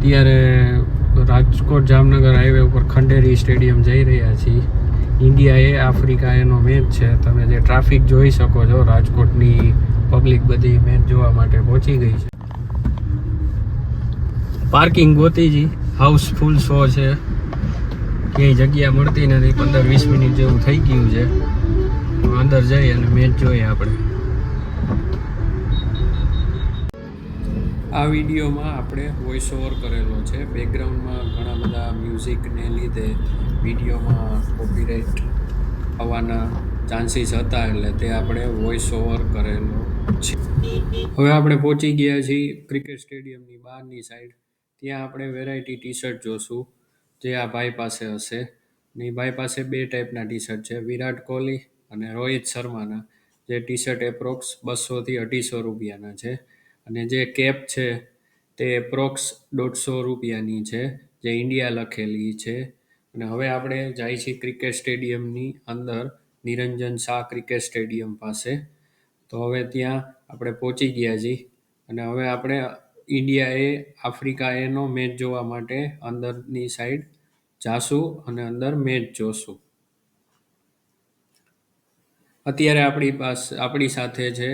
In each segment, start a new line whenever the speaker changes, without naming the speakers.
અત્યારે રાજકોટ જામનગર હાઈવે ઉપર ખંડેરી સ્ટેડિયમ જઈ રહ્યા છીએ. ઇન્ડિયા એ આફ્રિકા એનો મેચ છે. તમે જે ટ્રાફિક જોઈ શકો છો, રાજકોટની પબ્લિક બધી મેચ જોવા માટે પહોંચી ગઈ છે. પાર્કિંગ ગોતીજી, હાઉસફુલ શો છે, ક્યાંય જગ્યા મળતી નથી. 15-20 મિનિટ જેવું થઈ ગયું છે. અંદર જઈ અને મેચ જોઈએ આપણે. આ વિડીયોમાં આપણે વોઇસ ઓવર કરેલો છે. બેકગ્રાઉન્ડમાં ઘણા બધા મ્યુઝિકને લીધે વિડીયોમાં કોપીરાઇટ આવવાના ચાન્સીસ હતા, એટલે તે આપણે વોઇસ ઓવર કરેલો છે. હવે આપણે પહોંચી ગયા છીએ ક્રિકેટ સ્ટેડિયમની બહારની સાઈડ. ત્યાં આપણે વેરાયટી ટી શર્ટ જોશું, જે આ ભાઈ પાસે હશે. ને એ ભાઈ પાસે 2 ટાઈપના ટી શર્ટ છે, વિરાટ કોહલી અને રોહિત શર્માના. જે ટી શર્ટ એપ્રોક્સ 200 થી 250 રૂપિયાના છે. અને જે કેપ છે તે એપ્રોક્સ 150 રૂપિયાની છે, જે ઇન્ડિયા લખેલી છે. અને હવે આપણે જાય છીએ ક્રિકેટ સ્ટેડિયમની અંદર, નિરંજન શાહ ક્રિકેટ સ્ટેડિયમ પાસે. તો હવે ત્યાં આપણે પહોંચી ગયા છીએ અને હવે આપણે ઇન્ડિયા એ આફ્રિકા એનો મેચ જોવા માટે અંદરની સાઈડ જાશું અને અંદર મેચ જોશું. અત્યારે આપણી સાથે છે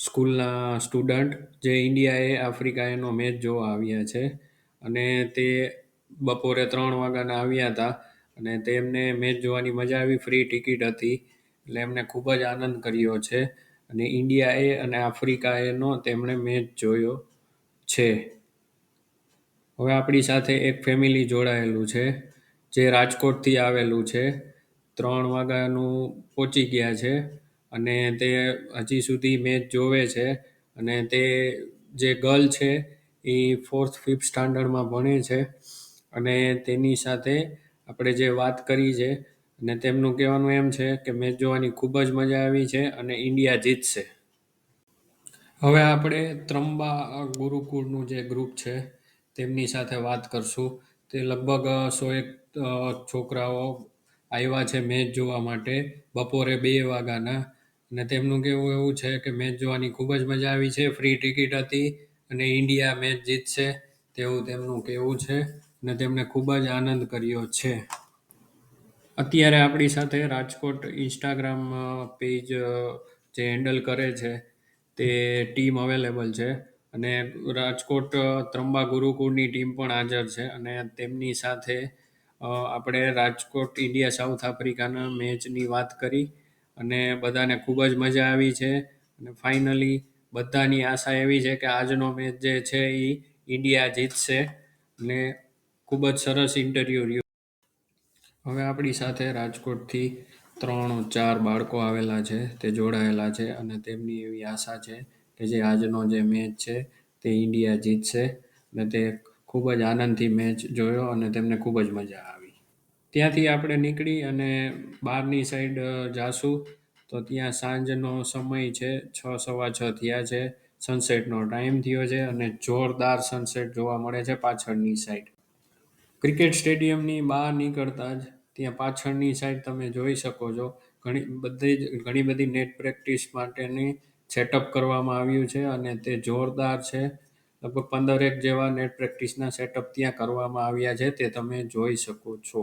સ્કૂલના સ્ટુડન્ટ, જે ઇન્ડિયા એ આફ્રિકા એનો મેચ જોવા આવ્યા છે. અને તે બપોરે 3 વાગ્યાના આવ્યા હતા અને તેમને મેચ જોવાની મજા આવી. ફ્રી ટિકિટ હતી એટલે એમને ખૂબ જ આનંદ કર્યો છે. અને ઇન્ડિયા એ અને આફ્રિકા એનો તેમણે મેચ જોયો છે. હવે આપણી સાથે એક ફેમિલી જોડાયેલું છે, જે રાજકોટથી આવેલું છે. 3 વાગ્યાનું પહોંચી ગયા છે અને તે હજી સુધી મેચ જોવે છે. અને તે જે ગર્લ છે એ 4th-5th સ્ટાન્ડર્ડમાં ભણે છે. અને તેની સાથે આપણે જે વાત કરી છે, અને તેમનું કહેવાનું એમ છે કે મેચ જોવાની ખૂબ જ મજા આવી છે અને ઇન્ડિયા જીતશે. હવે આપણે ત્રંબા ગુરુકુળનું જે ગ્રુપ છે તેમની સાથે વાત કરશું. તે લગભગ 100 છોકરાઓ આવ્યા છે મેચ જોવા માટે બપોરે 2 વાગ્યાના. અને તેમનું કહેવું એવું છે કે મેચ જોવાની ખૂબ જ મજા આવી છે, ફ્રી ટિકિટ હતી અને ઇન્ડિયા મેચ જીતશે તેવું તેમનું કહેવું છે. અને તેમને ખૂબ જ આનંદ કર્યો છે. અત્યારે આપણી સાથે રાજકોટ ઇન્સ્ટાગ્રામ પેજ જે હેન્ડલ કરે છે તે ટીમ અવેલેબલ છે. અને રાજકોટ ત્રંબા ગુરુકુળની ટીમ પણ હાજર છે. અને તેમની સાથે આપણે રાજકોટ ઇન્ડિયા સાઉથ આફ્રિકાના મેચની વાત કરી અને બધાને ખૂબ જ મજા આવી છે. અને ફાઇનલી બધાની આશા એવી છે કે આજનો મેચ જે છે એ ઇન્ડિયા જીતશે. અને ખૂબ જ સરસ ઇન્ટરવ્યૂ રહ્યું. હવે આપણી સાથે રાજકોટથી 3-4 બાળકો આવેલા છે, તે જોડાયેલા છે. અને તેમની એવી આશા છે કે જે આજનો જે મેચ છે તે ઇન્ડિયા જીતશે. અને તે ખૂબ જ આનંદથી મેચ જોયો અને તેમને ખૂબ જ મજા આવી. ત્યાંથી આપણે નીકળી અને બહારની સાઈડ જાશું. તો ત્યાં સાંજનો સમય છે, 6-6:15 થયા છે. સનસેટનો ટાઈમ થયો છે અને જોરદાર સનસેટ જોવા મળે છે પાછળની સાઈડ. ક્રિકેટ સ્ટેડિયમની બહાર નીકળતા જ ત્યાં પાછળની સાઈડ તમે જોઈ શકો છો, ઘણી બધી નેટ પ્રેક્ટિસ માટેની સેટઅપ કરવામાં આવ્યું છે. અને તે જોરદાર છે. લગભગ 15 જેવા નેટ પ્રેક્ટિસના સેટઅપ ત્યાં કરવામાં આવ્યા છે, તે તમે જોઈ શકો છો.